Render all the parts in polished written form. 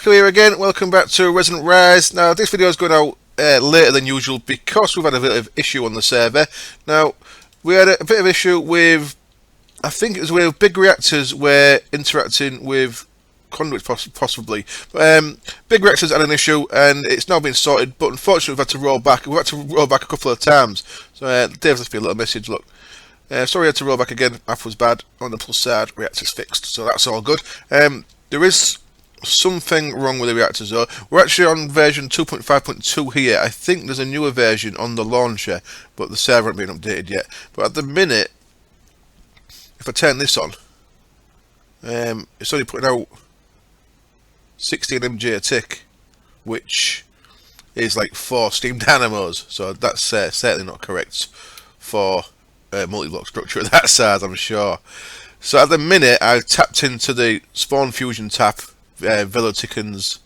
Marco here again. Welcome back to Resonant Rise. Now, this video is going out later than usual because we've had a bit of issue on the server. Now, we had a bit of issue with, I think it was where big reactors were interacting with conduits, possibly. Big reactors had an issue and it's now been sorted, but unfortunately we've had to roll back. We've had to roll back a couple of times. So Dave left me a little message, look. Sorry I had to roll back again, math was bad. On the plus side, reactors fixed, so that's all good. There is something wrong with the reactors though. We're actually on version 2.5.2 here. I think there's a newer version on the launcher, but the server hasn't been updated yet. But at the minute, if I turn this on, it's only putting out 16 MJ a tick, which is like 4 steam dynamos, so that's certainly not correct for multi-block structure at that size, I'm sure. So at the minute, I've tapped into the spawn fusion tap, Velotican's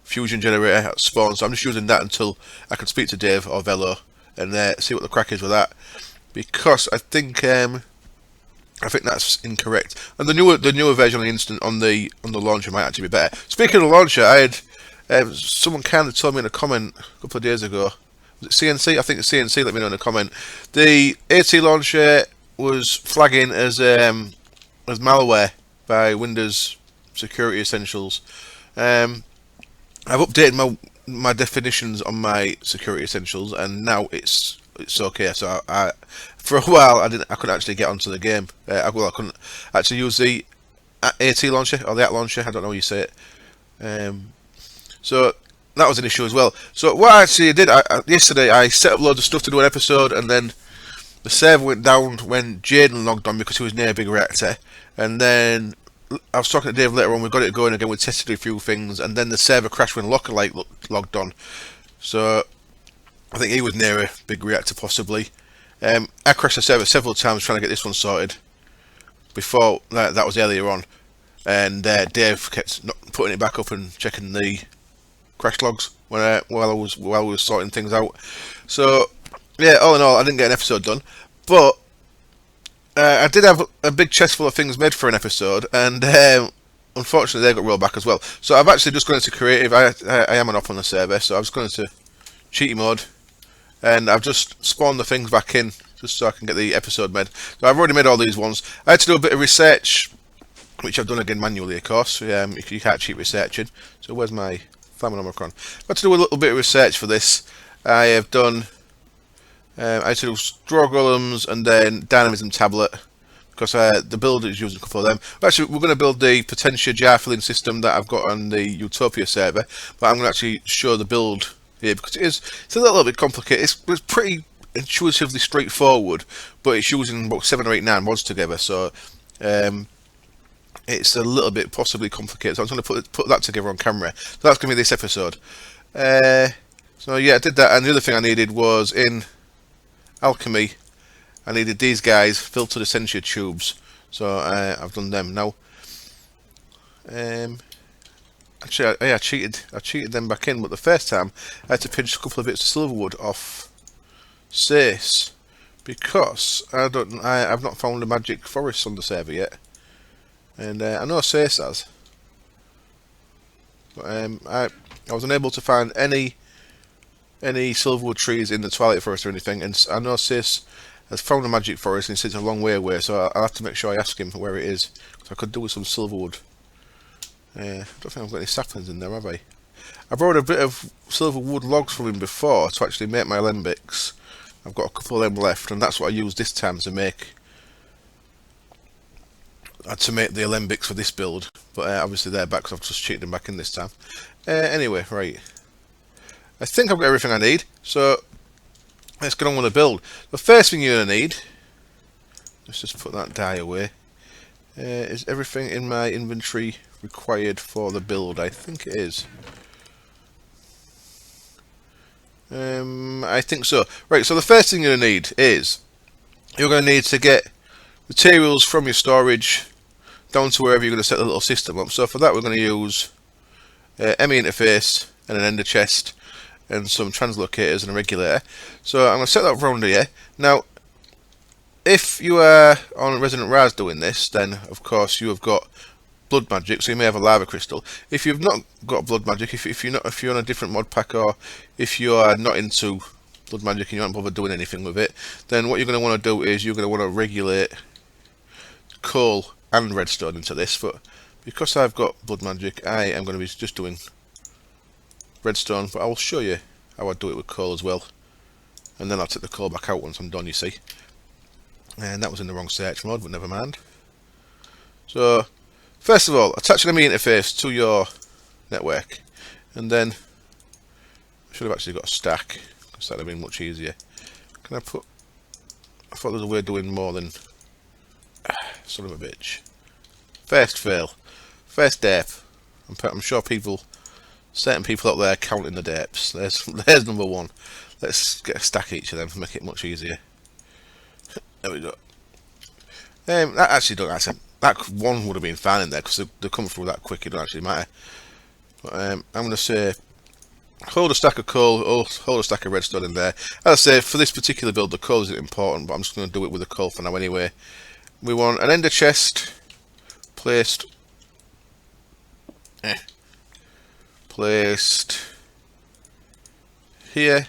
fusion generator at spawn, so I'm just using that until I can speak to Dave or Velo and see what the crack is with that, because I think that's incorrect. And the newer version on the instant on the launcher might actually be better. Speaking of the launcher, I had someone kind of told me in a comment a couple of days ago. Was it CNC? I think it's CNC. Let me know in a comment. The AT launcher was flagging as malware by Windows Security Essentials. I've updated my definitions on my Security Essentials, and now it's okay. So I for a while I couldn't actually get onto the game. I couldn't actually use the AT launcher or the AT launcher. I don't know how you say it. So that was an issue as well. So what I actually did yesterday, I set up loads of stuff to do an episode, and then the server went down when Jaden logged on because he was near a big reactor. And then I was talking to Dave later on, we got it going again, we tested a few things, and then the server crashed when Lockerlight logged on. So I think he was near a big reactor possibly. I crashed the server several times trying to get this one sorted before that was earlier on, and Dave kept putting it back up and checking the crash logs while we were sorting things out. So yeah, all in all, I didn't get an episode done, but I did have a big chest full of things made for an episode, and unfortunately they got rolled back as well. So I've actually just gone into creative. I am an op on the server, so I've just gone into cheaty mode, and I've just spawned the things back in just so I can get the episode made. So I've already made all these ones. I had to do a bit of research, which I've done again manually, of course. If you can't cheat researching. So where's my Famine Omicron? I had to do a little bit of research for this. I have done. I had to do straw golems and then dynamism tablet, because the build is using a couple of them. Actually, we're going to build the Potentia jar filling system that I've got on the Utopia server, but I'm going to actually show the build here because it's a little bit complicated. It's pretty intuitively straightforward, but it's using about 7 or 8, 9 mods together, so it's a little bit possibly complicated. So I'm going to put that together on camera. So that's going to be this episode. So yeah, I did that, and the other thing I needed was in Alchemy, I needed these guys, filtered Essentia tubes, so I've done them now. Actually, I cheated them back in, but the first time I had to pinch a couple of bits of silverwood off Sace because I've not found a magic forest on the server yet, and I know Sace has, but I was unable to find any silverwood trees in the Twilight Forest or anything, and I know Sis has found a magic forest and he sits a long way away, so I'll have to make sure I ask him where it is, because I could do with some silverwood. I don't think I've got any saplings in there, have I? I borrowed a bit of silverwood logs from him before to actually make my alembics. I've got a couple of them left, and that's what I used this time to make the alembics for this build, but obviously they're back because I've just cheated them back in this time. Anyway, right. I think I've got everything I need, so let's get on with the build. The first thing you're going to need, let's just put that die away, is everything in my inventory required for the build. I think it is. I think so. Right, so the first thing you're going to need is, you're going to need to get materials from your storage down to wherever you're going to set the little system up. So for that we're going to use ME interface and an ender chest, and some translocators and a regulator. So I'm going to set that around here. Now, if you are on Resonant Rise doing this, then of course you have got blood magic, so you may have a lava crystal. If you've not got blood magic, if you're on a different mod pack, or if you are not into blood magic and you aren't bothered doing anything with it, then what you're going to want to do is you're going to want to regulate coal and redstone into this. But because I've got blood magic, I am going to be just doing redstone, but I will show you how I do it with coal as well, and then I'll take the coal back out once I'm done, you see. And that was in the wrong search mode, but never mind. So first of all, attach an ME interface to your network, and then I should have actually got a stack, because that would have been much easier. Can I put, I thought there was a way of doing more than, son of a bitch. First fail, first depth. I'm sure certain people out there counting the depths. There's number one. Let's get a stack each of them to make it much easier. There we go. That actually don't actually. That one would have been fine in there because they come through that quick. It don't actually matter. But I'm going to say hold a stack of coal, hold a stack of redstone in there. As I say, for this particular build, the coal isn't important, but I'm just going to do it with the coal for now anyway. We want an ender chest placed here.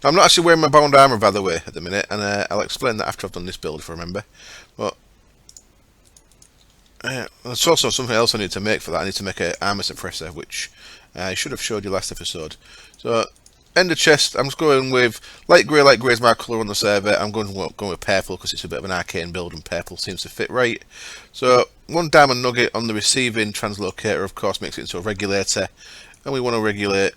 Now, I'm not actually wearing my bound armor, by the way, at the minute, and I'll explain that after I've done this build, if I remember. But there's also something else I need to make for that. I need to make an armor suppressor, which I should have showed you last episode. So, ender chest, I'm just going with light grey is my colour on the server. I'm going with purple because it's a bit of an arcane build and purple seems to fit right. So, one diamond nugget on the receiving translocator, of course, makes it into a regulator. And we want to regulate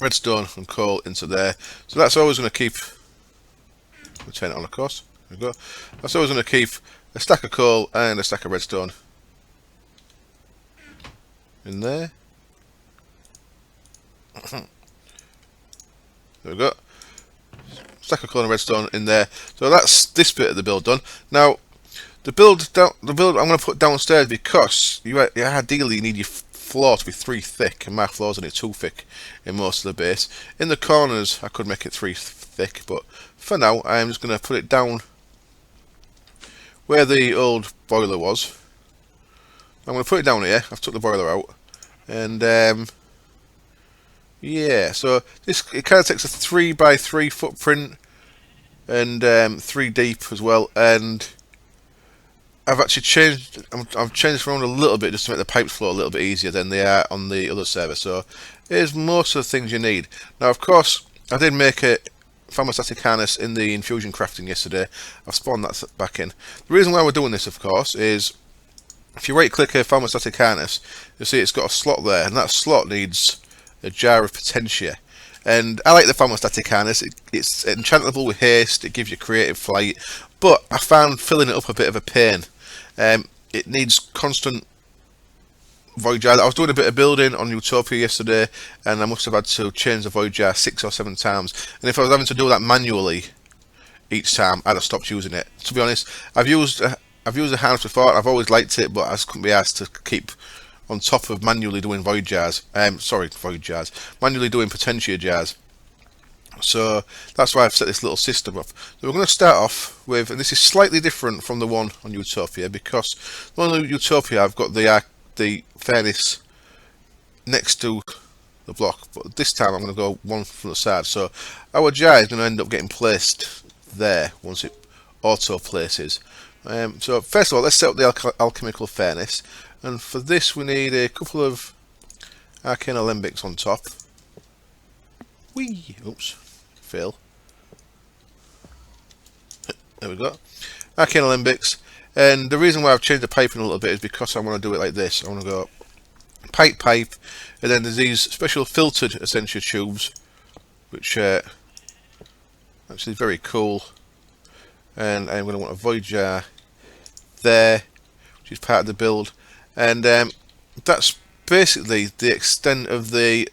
redstone and coal into there. So that's always going to keep, we'll turn it on, of course. There we go. That's always going to keep a stack of coal and a stack of redstone in there. There we go. Stack of coal and redstone in there. So that's this bit of the build done. Now, the build I'm going to put downstairs because you ideally need your floor to be 3 thick, and my floor's only 2 thick in most of the base. In the corners, I could make it 3 thick, but for now, I'm just going to put it down where the old boiler was. I'm going to put it down here. I've took the boiler out, and yeah. So it kind of takes a 3 by 3 footprint, and 3 deep as well, and I've actually changed. I've changed around a little bit just to make the pipes flow a little bit easier than they are on the other server. So here's most of the things you need. Now, of course, I did make a thermostatic harness in the infusion crafting yesterday. I've spawned that back in. The reason why we're doing this, of course, is if you right-click a thermostatic harness, you'll see it's got a slot there, and that slot needs a jar of Potentia. And I like the thermostatic harness. It's enchantable with haste. It gives you creative flight, but I found filling it up a bit of a pain. It needs constant void jar. I was doing a bit of building on Utopia yesterday, and I must have had to change the void jar 6 or 7 times. And if I was having to do that manually each time, I'd have stopped using it. To be honest, I've used a harness before. I've always liked it, but I just couldn't be asked to keep on top of manually doing void jars. Manually doing Potentia jars. So that's why I've set this little system up. So we're going to start off with, and this is slightly different from the one on Utopia, because the one on Utopia I've got the furnace next to the block, but this time I'm going to go one from the side. So our jar is going to end up getting placed there once it auto places. So first of all, let's set up the alchemical furnace, and for this we need a couple of arcane alembics on top. Oops. Fail. There we go. Arcane alembics. And the reason why I've changed the piping a little bit is because I want to do it like this. I want to go pipe, and then there's these special filtered Essentia tubes, which are actually very cool. And I'm going to want a void jar there, which is part of the build. And that's basically the extent of the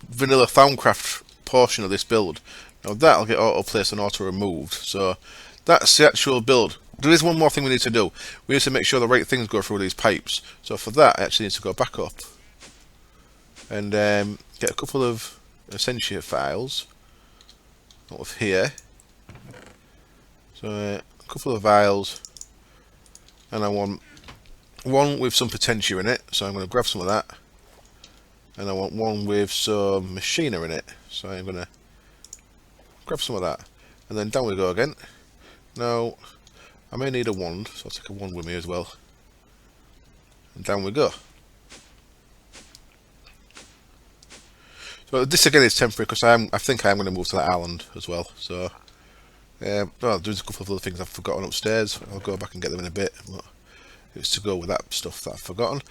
vanilla Thaumcraft portion of this build. Now that'll get auto placed and auto removed. So that's the actual build. There is one more thing we need to do. We need to make sure the right things go through these pipes. So for that, I actually need to go back up and get a couple of Essentia files out of here. So a couple of vials and I want one with some Potentia in it, so I'm going to grab some of that, and I want one with some Machina in it, so I'm going to grab some of that, and then down we go again. Now I may need a wand, so I'll take a wand with me as well, and down we go. So this again is temporary because I think I am going to move to that island as well. So well, there's a couple of other things I've forgotten upstairs. I'll go back and get them in a bit. But it's to go with that stuff that I've forgotten.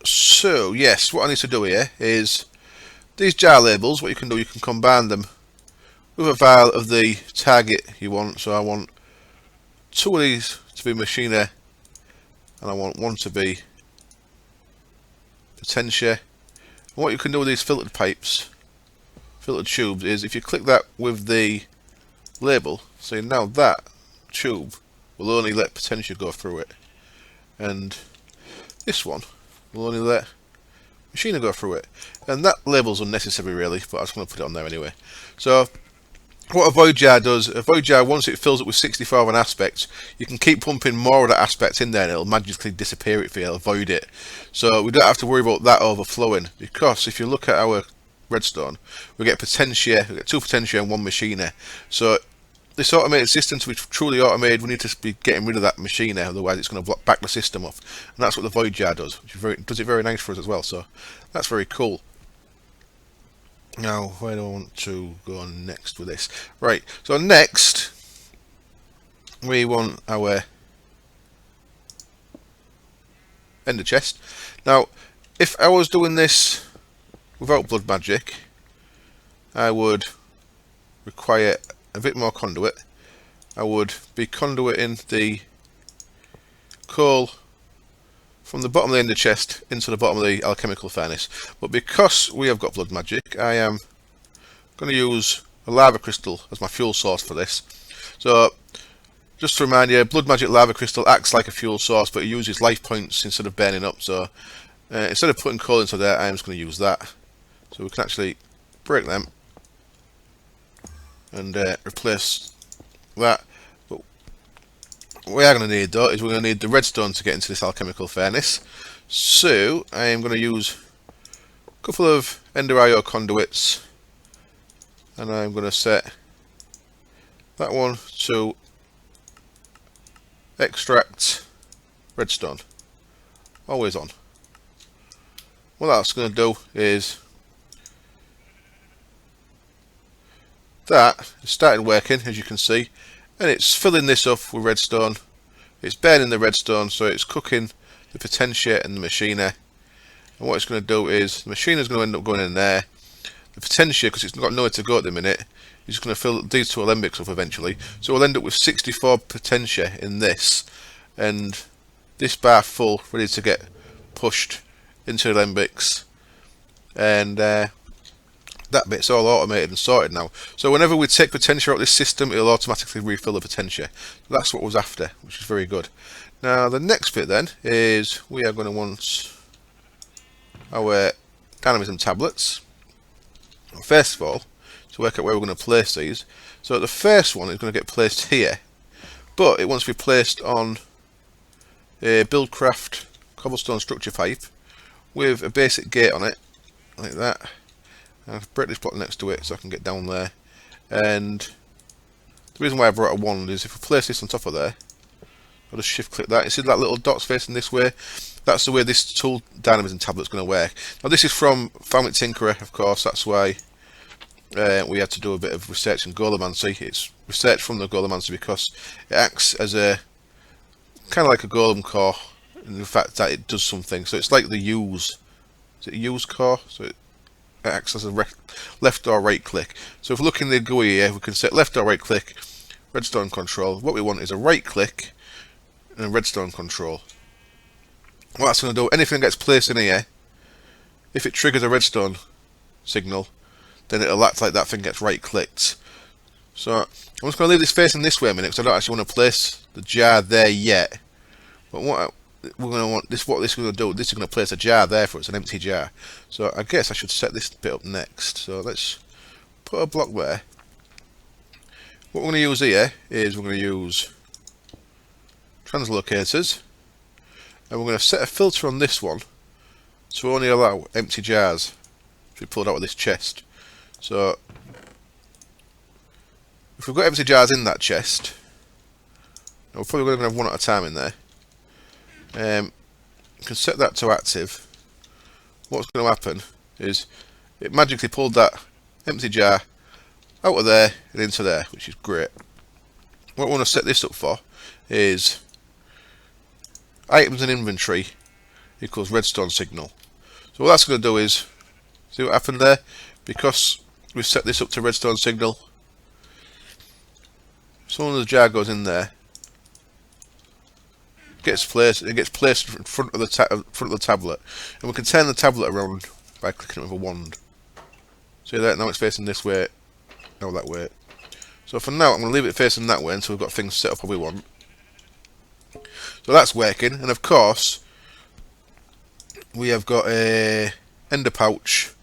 So yes, what I need to do here is these jar labels. What you can do, you can combine them with a vial of the target you want. So I want 2 of these to be Machina, and I want 1 to be Potentia. And what you can do with these filtered pipes, filtered tubes, is if you click that with the label, so now that tube will only let Potentia go through it, and this one will only let Machina go through it. And that label's unnecessary really, but I just want to put it on there anyway. So what a void jar does, a void jar, once it fills up with 64 of an aspect, you can keep pumping more of that aspect in there and it'll magically disappear it for you, it'll void it. So we don't have to worry about that overflowing, because if you look at our redstone, we get Potentia, we get 2 Potentia and 1 Machina. So this automated system, to be truly automated, we need to be getting rid of that Machina, otherwise it's going to back the system off. And that's what the void jar does, which does it very nice for us as well, so that's very cool. Now, where do I want to go next with this? Right, so next, we want our ender chest. Now, if I was doing this without blood magic, I would require a bit more conduit. I would be conduiting the coal from the bottom of the ender chest into the bottom of the alchemical furnace. But because we have got blood magic, I am going to use a lava crystal as my fuel source for this. So just to remind you, blood magic lava crystal acts like a fuel source, but it uses life points instead of burning up. So instead of putting coal into there, I am just going to use that. So we can actually break them and replace that. But what we are going to need though is we're going to need the redstone to get into this alchemical furnace. So I am going to use a couple of ender IO conduits, and I'm going to set that one to extract redstone, always on. What that's going to do is that is starting working, as you can see, and it's filling this up with redstone. It's burning the redstone, so it's cooking the Potentia and the Machina. And what it's going to do is the Machina is going to end up going in there. The Potentia, because it's got nowhere to go at the minute, is just going to fill these 2 alembics up eventually. So we'll end up with 64 Potentia in this, and this bar full, ready to get pushed into alembics. And that bit's all automated and sorted now. So whenever we take Potentia out of this system, it'll automatically refill the Potentia. That's what was after, which is very good. Now the next bit then is we are going to want our dynamism tablets. First of all, to work out where we're going to place these. So the first one is going to get placed here, but it wants to be placed on a Buildcraft cobblestone structure pipe with a basic gate on it, like that. I'll break this block next to it so I can get down there. And the reason why I brought a wand is if we place this on top of there, I'll just shift click that. You see that little dot's facing this way? That's the way this tool dynamism tablet's going to work. Now this is from Found It Tinkerer, of course, that's why we had to do a bit of research in Golemancy. It's research from the Golemancy because it acts as a kind of like a golem core in the fact that it does something. So it's like the use. Is it a use core? So it acts as a left or right click. So if we look in the GUI here, we can set left or right click, redstone control. What we want is a right click and a redstone control. What that's going to do, anything that gets placed in here, if it triggers a redstone signal, then it'll act like that thing gets right clicked. So I'm just going to leave this facing this way a minute because I don't actually want to place the jar there yet. But what we're going to want, what this is going to do, this is going to place a jar there for us, an empty jar. So I guess I should set this bit up next. So let's put a block there. What we're going to use here is we're going to use translocators, and we're going to set a filter on this one to only allow empty jars to be pulled out of this chest. So if we've got empty jars in that chest, we're probably going to have one at a time in there. You can set that to active. What's going to happen is it magically pulled that empty jar out of there and into there, which is great. What we want to set this up for is items in inventory equals redstone signal. So what that's going to do is, see what happened there? Because we've set this up to redstone signal, so when the jar goes in there, it gets placed in front of the tablet, and we can turn the tablet around by clicking it with a wand. See that? Now it's facing this way, now that way. So for now I'm going to leave it facing that way until we've got things set up how we want. So that's working, and of course we have got a ender pouch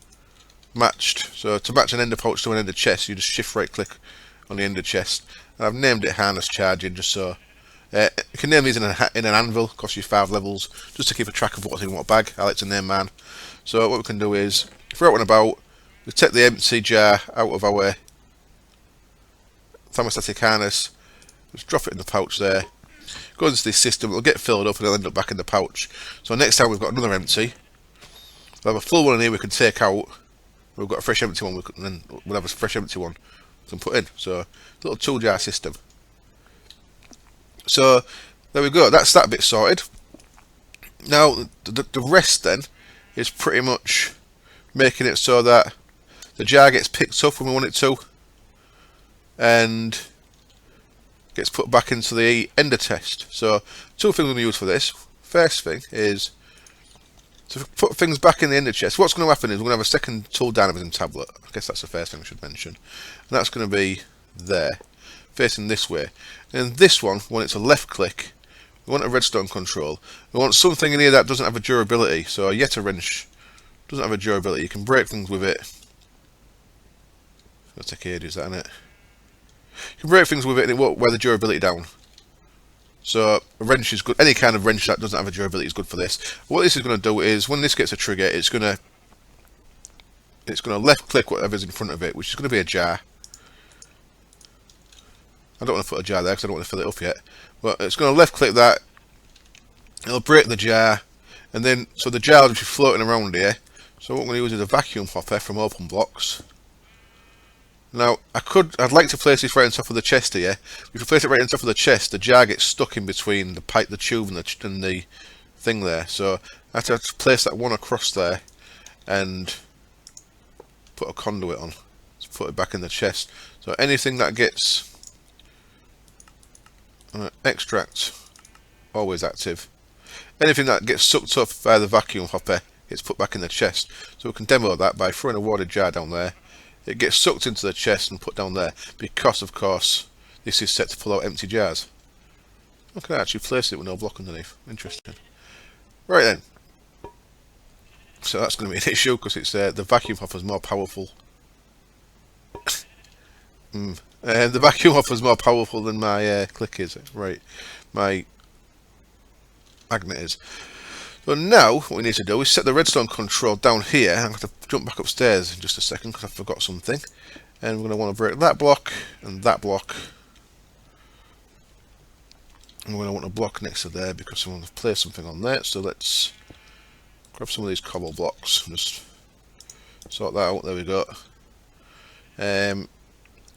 matched. So to match an ender pouch to an ender chest, you just shift right click on the ender chest, and I've named it harness charging just so you can name these in an anvil, costs you 5 levels, just to keep a track of what's in what bag. I like to name mine. So what we can do is, if we're out and about, we take the empty jar out of our thermostatic harness, just drop it in the pouch there, goes into this system, it'll get filled up and it'll end up back in the pouch. So next time we've got another empty, we'll have a full one in here we can take out, we've got a fresh empty one, and then we'll have a fresh empty one we can put in. So little 2-jar system. So there we go, that's that bit sorted. Now the rest then is pretty much making it so that the jar gets picked up when we want it to, and gets put back into the ender test. So 2 things we're going to use for this. First thing is to put things back in the ender chest. What's going to happen is we're going to have a second tool dynamism tablet. I guess that's the first thing I should mention. And that's going to be there, facing this way. And this one, when it's a left click, we want a redstone control. We want something in here that doesn't have a durability. So a Yeta wrench doesn't have a durability. You can break things with it. It'll take ages, isn't it? You can break things with it and it won't wear the durability down. So a wrench is good. Any kind of wrench that doesn't have a durability is good for this. What this is going to do is, when this gets a trigger, it's going to left click whatever's in front of it, which is going to be a jar. I don't want to put a jar there because I don't want to fill it up yet. But it's going to left click that. It'll break the jar, and then so the jar will just be floating around here. So what I'm going to use is a vacuum hopper from Open Blocks. Now I'd like to place this right on top of the chest here. If you place it right on top of the chest, the jar gets stuck in between the pipe, the tube, and the thing there. So I have to place that one across there and put a conduit on. Let's put it back in the chest. So anything that gets extract, always active. Anything that gets sucked up by the vacuum hopper gets put back in the chest. So we can demo that by throwing a water jar down there. It gets sucked into the chest and put down there, because of course this is set to pull out empty jars. I can actually place it with no block underneath. Interesting. Right then. So that's going to be an issue because it's the vacuum hopper is more powerful. The vacuum hopper is more powerful than my click is. Right, my magnet is. So now what we need to do is set the redstone control down here. I'm going to have to jump back upstairs in just a second because I forgot something. And we're going to want to break that block and that block. And we're going to want a block next to there because I want to place something on there. So let's grab some of these cobble blocks and just sort that out. There we go.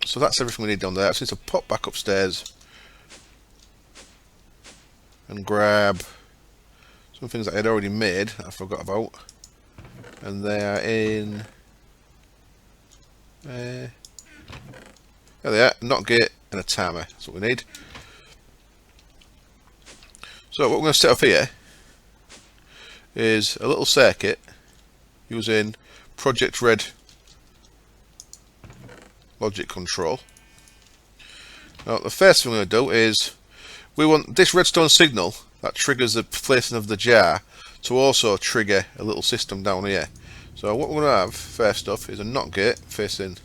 So that's everything we need down there. I just need to pop back upstairs and grab some things that I had already made that I forgot about, and they are in there they are, knock gate and a timer. That's what we need. So what we're going to set up here is a little circuit using Project Red logic control. Now the first thing we're going to do is we want this redstone signal that triggers the placing of the jar to also trigger a little system down here. So what we're going to have first off is a NOT gate facing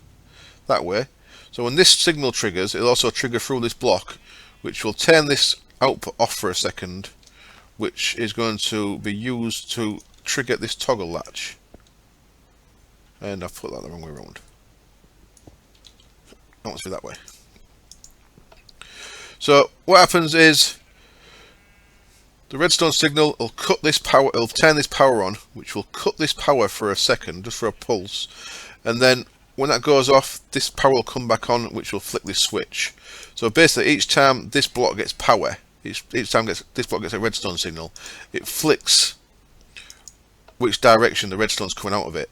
that way, So when this signal triggers, it'll also trigger through this block, which will turn this output off for a second, which is going to be used to trigger this toggle latch. And I've put that the wrong way around. I want it to be that way. So what happens is the redstone signal will cut this power, it'll turn this power on, which will cut this power for a second, just for a pulse, and then when that goes off, this power will come back on, which will flick this switch. So basically, each time this block gets power, each time this block gets a redstone signal, it flicks which direction the redstone's coming out of it.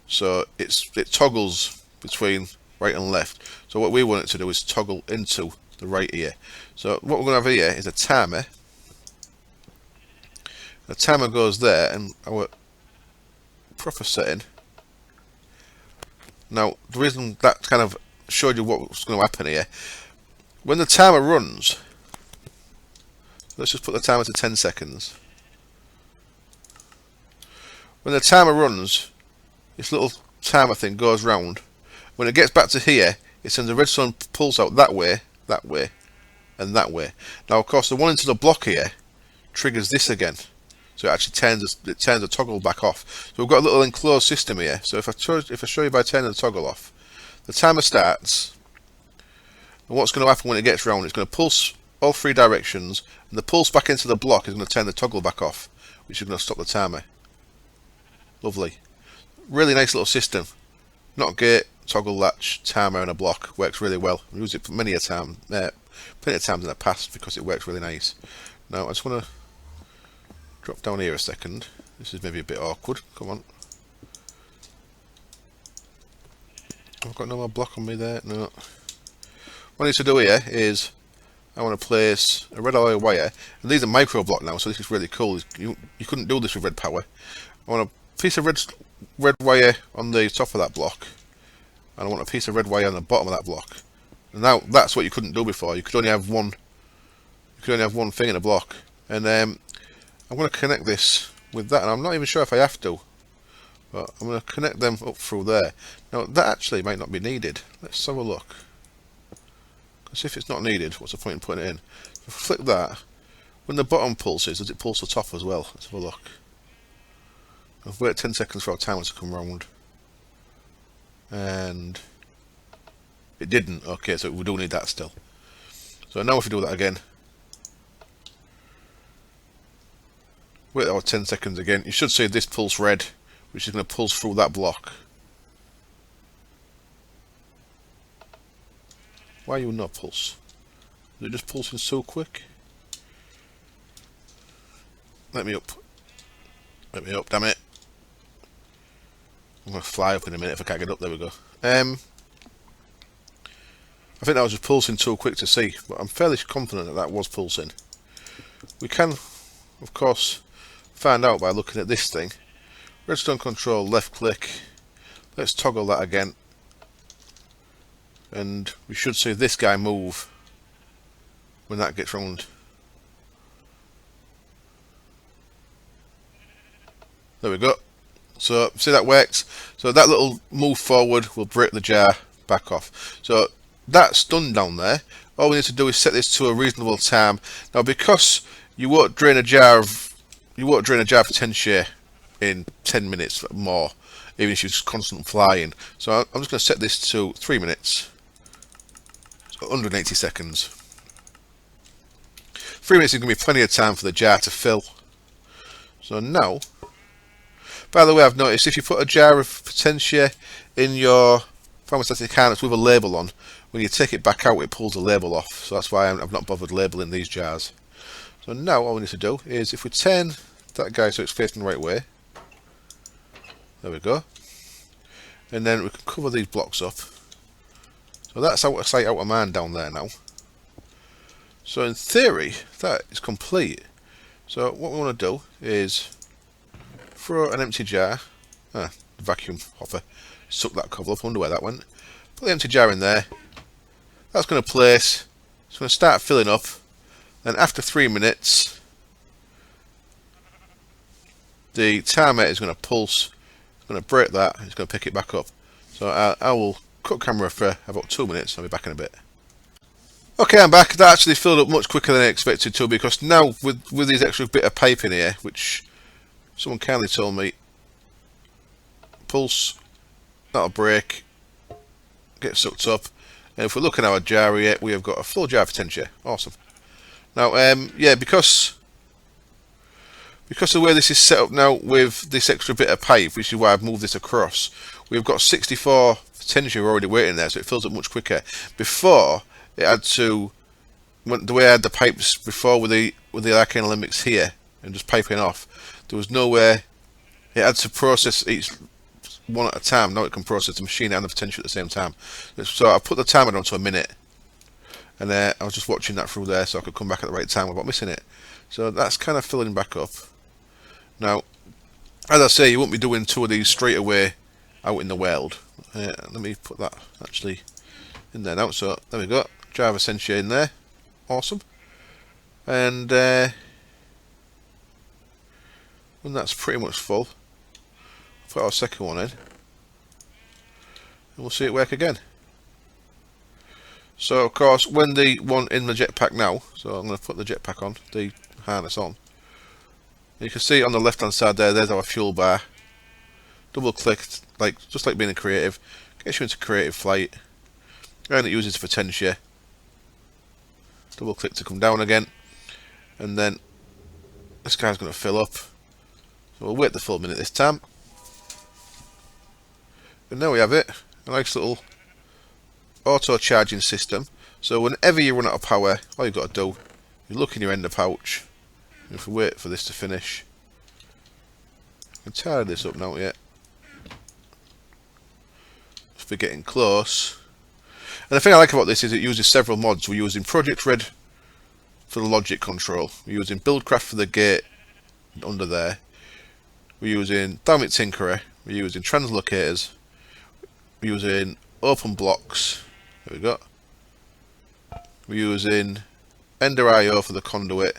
So it toggles between right and left. So what we want it to do is toggle into the right here. So what we're going to have here is a timer. The timer goes there, and our proper setting. Now, the reason that kind of showed you what's going to happen here, when the timer runs, let's just put the timer to 10 seconds. When the timer runs, this little timer thing goes round. When it gets back to here, it sends a redstone pulse out that way, and that way. Now, of course, the one into the block here triggers this again. So it actually turns the toggle back off. So we've got a little enclosed system here. So if I show you by turning the toggle off, the timer starts, and what's going to happen when it gets round, it's going to pulse all three directions, and the pulse back into the block is going to turn the toggle back off, which is going to stop the timer. Lovely. Really nice little system. Not gate, toggle latch, timer and a block. Works really well. I've used it plenty of times in the past because it works really nice. Now I just want to drop down here a second. This is maybe a bit awkward. Come on. I've got no more block on me there. No. What I need to do here is I want to place a red alloy wire, and these are micro block now, so this is really cool. You couldn't do this with red power. I want a piece of red wire on the top of that block, and I want a piece of red wire on the bottom of that block. And now that's what you couldn't do before. You could only have one. You could only have one thing in a block, and I'm going to connect this with that, and I'm not even sure if I have to, but I'm going to connect them up through there. Now that actually might not be needed. Let's have a look. Because if it's not needed, what's the point in putting it in? If I flick that, when the bottom pulses, does it pulse the top as well? Let's have a look. I've waited 10 seconds for our timer to come round, and it didn't. Okay, so we do need that still. So now if we do that again, wait our 10 seconds again, you should see this pulse red, which is going to pulse through that block. Why are you not pulse? Is it just pulsing so quick? Let me up. Let me up, damn it. I'm going to fly up in a minute if I can't get up. There we go. I think that was just pulsing too quick to see, but I'm fairly confident that that was pulsing. We can, of course, find out by looking at this thing. Redstone control, left click. Let's toggle that again. And we should see this guy move when that gets round. There we go. So see, that works. So that little move forward will break the jar back off. So that's done down there. All we need to do is set this to a reasonable time. Now, because you won't drain a jar of Potentia in 10 minutes or more, even if you're just constant flying. So I'm just going to set this to 3 minutes. 180 seconds. 3 minutes is going to be plenty of time for the jar to fill. So now, by the way, I've noticed if you put a jar of Potentia in your thermostatic harness with a label on, when you take it back out, it pulls the label off. So that's why I've not bothered labeling these jars. So now all we need to do is, if we turn that guy so it's facing the right way, there we go, and then we can cover these blocks up. So that's out of sight, out of mind down there now. So in theory, that is complete. So what we want to do is throw an empty jar, the vacuum hopper, suck that cover up, I wonder where that went. Put the empty jar in there. That's going to place, it's going to start filling up. Then after 3 minutes, the timer is going to pulse, it's going to break that, it's going to pick it back up. So I will cut cut camera for about 2 minutes. I'll be back in a bit. Okay, I'm back. That actually filled up much quicker than I expected to, because now with these extra bit of pipe in here, which someone kindly told me, pulse, that'll break, get sucked up. And if we look at our jar here, we have got a full jar of Potentia. Awesome. Now, yeah, because of the way this is set up now with this extra bit of pipe, which is why I've moved this across, we've got 64 Potentia already waiting there, so it fills up much quicker. Before, it had to, the way I had the pipes before with the arcane limits here and just piping off, there was no way. It had to process each one at a time. Now it can process the machine and the Potentia at the same time. So I put the timer down to a minute, and I was just watching that through there so I could come back at the right time without missing it. So that's kind of filling back up. Now, as I say, you won't be doing 2 of these straight away out in the world. Let me put that actually in there now. So there we go, jar of Potentia in there. Awesome. And when that's pretty much full, put our second one in, and we'll see it work again. So of course, when the one in the jetpack now, so I'm going to put the jetpack on, the harness on, you can see on the left hand side there, there's our fuel bar. Double clicked, just like being in creative, gets you into creative flight, and it uses Potentia. Double click to come down again, and then this guy's going to fill up. So we'll wait the full minute this time. And there we have it, a nice little auto charging system. So whenever you run out of power, all you've got to do, you look in your ender pouch, and if we wait for this to finish, I can tidy this up now yet. If we're getting close. And the thing I like about this is it uses several mods. We're using Project Red for the logic control. We're using Buildcraft for the gate under there. We're using Damn It Tinkerer. We're using Translocators. We're using Open Blocks. There we go. We're using Ender IO for the conduit.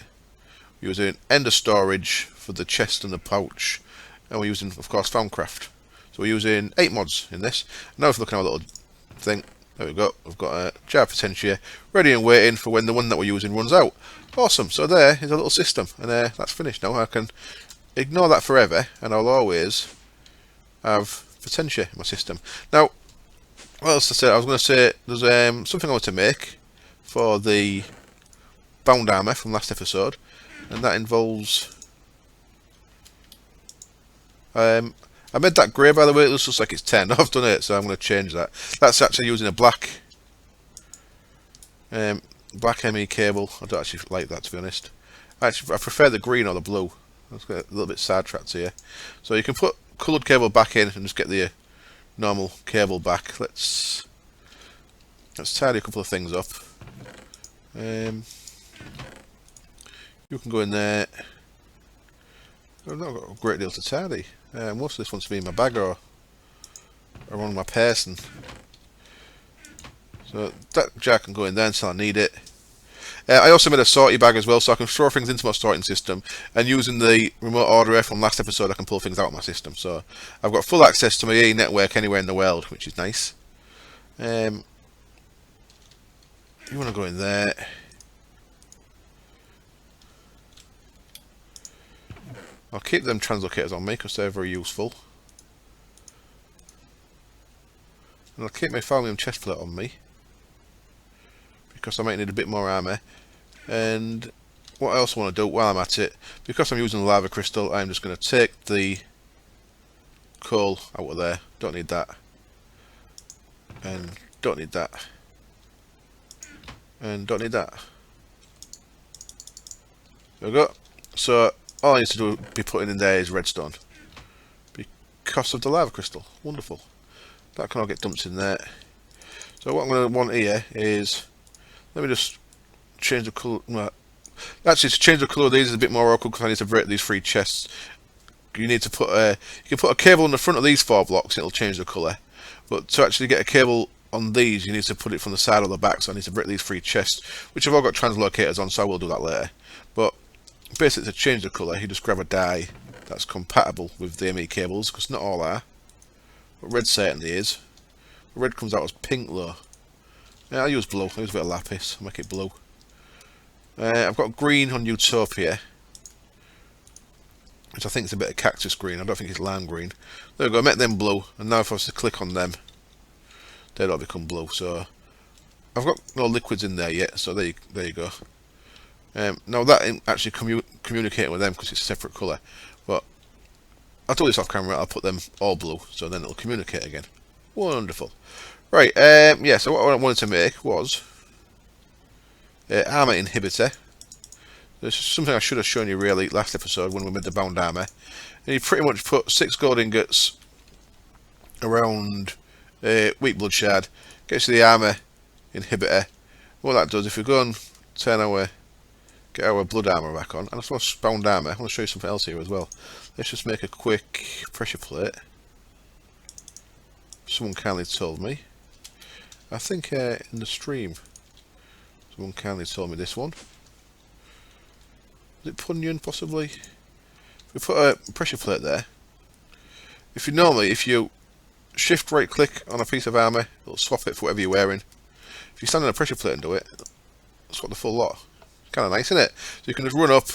We're using Ender Storage for the chest and the pouch. And we're using, of course, Foundcraft. So we're using 8 mods in this. Now if we look at our little thing, there we go. We've got a jar of Potentia ready and waiting for when the one that we're using runs out. Awesome. So there is a little system, and that's finished now. I can ignore that forever, and I'll always have Potentia in my system. Now, what else to say? I was going to say there's something I want to make for the bound armor from last episode, and that involves. I made that grey, by the way. It looks just like it's 10. I've done it, so I'm going to change that. That's actually using a black ME cable. I don't actually like that, to be honest. Actually, I prefer the green or the blue. Let's get a little bit sidetracked here. So you can put coloured cable back in and just get the normal cable back. Let's tidy a couple of things up. You can go in there. I've not got a great deal to tidy. Most of this wants to be in my bag or on my person. So that jar can go in there until I need it. I also made a sortie bag as well, so I can store things into my sorting system, and using the remote orderer from last episode I can pull things out of my system. So I've got full access to my EE network anywhere in the world, which is nice. You want to go in there. I'll keep them translocators on me because they're very useful. And I'll keep my Thalium chestplate on me because I might need a bit more armour. And what I also want to do while I'm at it, because I'm using the lava crystal, I'm just going to take the coal out of there. Don't need that. And don't need that. And don't need that. There we go. So all I need to do be putting in there is redstone because of the lava crystal. Wonderful. That can all get dumped in there. So what I'm going to want here is, let me just change the colour. Actually, to change the colour of these is a bit more awkward because I need to break these 3 chests. You need to put you can put a cable on the front of these 4 blocks and it'll change the colour. But to actually get a cable on these, you need to put it from the side or the back. So I need to break these 3 chests, which have all got translocators on. So I will do that later. But basically, to change the colour, you just grab a dye that's compatible with the ME cables, because not all are, but red certainly is. Red comes out as pink though. Yeah, I'll use blue. I'll use a bit of lapis. I'll make it blue. I've got green on Utopia, which I think is a bit of cactus green. I don't think it's lime green. There we go. I make them blue, and now if I was to click on them, they'd all become blue. So I've got no liquids in there yet. So there you go. Now that ain't actually communicating with them because it's a separate colour, but I'll do this off camera. I'll put them all blue, so then it'll communicate again. Wonderful. Right. Yeah. So what I wanted to make was armor inhibitor. This is something I should have shown you really last episode when we made the bound armor. And you pretty much put 6 gold ingots around weak blood shard, gets you the armor inhibitor. What that does, if we go and get our blood armor back on, and I suppose bound armor, I want to show you something else here as well. Let's just make a quick pressure plate. Someone kindly told me, I think in the stream, someone kindly told me this one. Is it Punyon possibly? We put a pressure plate there. If you shift right click on a piece of armour, it'll swap it for whatever you're wearing. If you stand on a pressure plate and do it, swap the full lot. Kind of nice, isn't it? So you can just run up,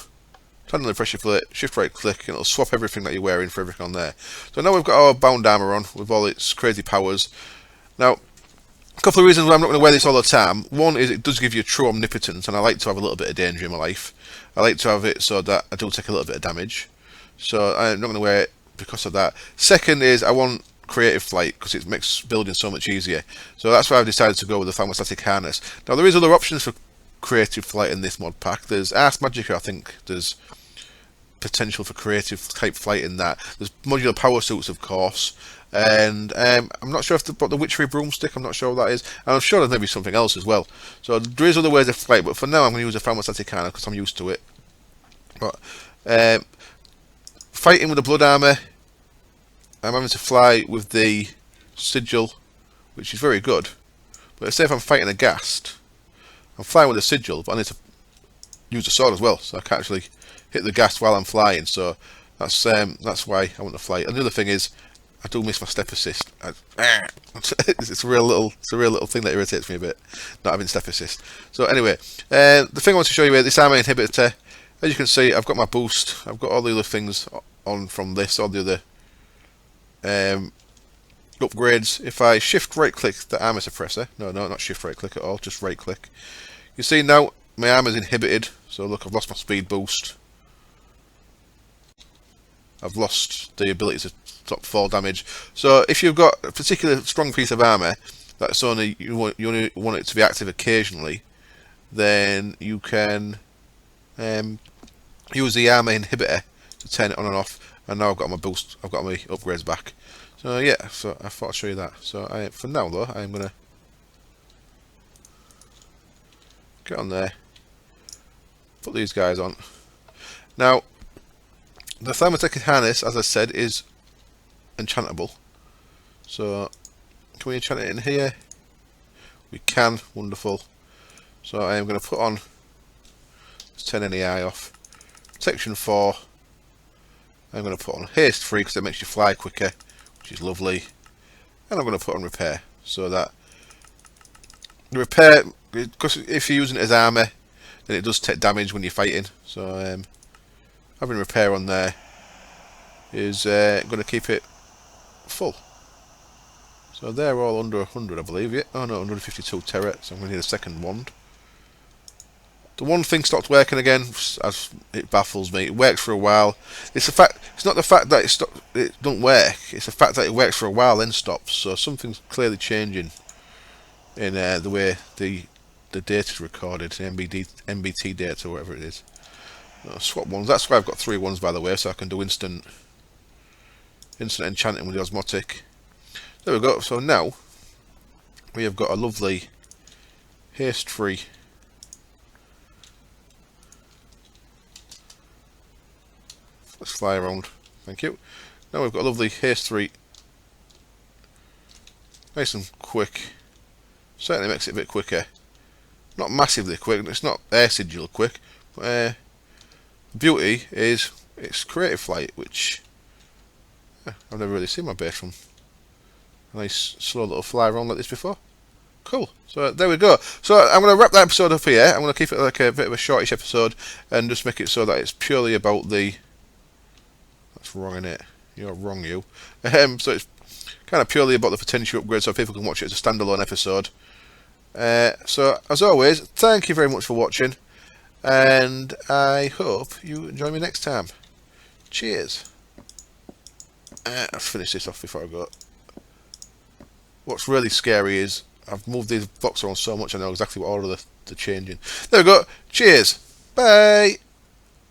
stand on the pressure plate, shift right click, and it'll swap everything that you're wearing for everything on there. So now we've got our bound armour on with all its crazy powers. Now, a couple of reasons why I'm not going to wear this all the time. One is it does give you true omnipotence, and I like to have a little bit of danger in my life. I like to have it so that I do take a little bit of damage. So I'm not going to wear it because of that. Second is I want creative flight because it makes building so much easier. So that's why I've decided to go with the thermostatic harness. Now there is other options for creative flight in this mod pack. There's Ars Magica, I think there's potential for creative type flight in that. There's modular power suits, of course. And I'm not sure if the witchery broomstick, I'm not sure what that is, and I'm sure there's maybe something else as well. So there is other ways of flight, but for now I'm going to use a thermostatic harness because I'm used to it. But fighting with the blood armour, I'm having to fly with the sigil, which is very good. But say if I'm fighting a ghast, I'm flying with the sigil, but I need to use the sword as well, so I can actually hit the ghast while I'm flying. So that's why I want to fly. And the other thing is, I do miss my step assist. It's a real little thing that irritates me a bit, not having step assist. So anyway, the thing I want to show you here, this armor inhibitor. As you can see, I've got my boost. I've got all the other things on from this, all the other upgrades. If I shift right click the armor suppressor, no, not shift right click at all, just right click. You see now my armor is inhibited. So look, I've lost my speed boost. I've lost the ability to stop fall damage. So if you've got a particular strong piece of armor that's only you only want it to be active occasionally, then you can use the armor inhibitor to turn it on and off. And now I've got my boost. I've got my upgrades back. So yeah, so I thought I'd show you that. So for now though, I'm gonna get on there, put these guys on. Now, the thermostatic harness, as I said, is enchantable. So, can we enchant it in here? We can. Wonderful. So I am going to put on, let's turn any eye off, Protection 4. I'm going to put on Haste 3 because it makes you fly quicker, which is lovely. And I'm going to put on Repair, so that the repair, because if you're using it as armour, then it does take damage when you're fighting. So having Repair on there is going to keep it full. So they're all under 100, I believe. Yeah. Oh no, 152 terror. So I'm going to need a second wand. The one thing stopped working again, as it baffles me. It works for a while. It's the fact. It's not the fact that it don't work. It's the fact that it works for a while then stops. So something's clearly changing in the way the data is recorded, the MBT data, whatever it is. Swap ones. That's why I've got 3 ones, by the way, so I can do instant enchanting with the osmotic. There we go. So now we have got a lovely haste 3. Let's fly around. Thank you. Now we've got a lovely haste 3. Nice and quick. Certainly makes it a bit quicker. Not massively quick. It's not air sigil quick. But beauty is it's creative flight, which I've never really seen my base from. nice slow little fly around like this before. Cool. So there we go. So I'm going to wrap that episode up here. I'm going to keep it like a bit of a shortish episode and just make it so that it's purely about the... That's wrong, innit? You're wrong, you. So it's kind of purely about the Potentia upgrade so people can watch it as a standalone episode. So as always, thank you very much for watching, and I hope you join me next time. Cheers. I'll finish this off before I go. What's really scary is I've moved these blocks around so much I know exactly what order they're changing. There we go. Cheers. Bye.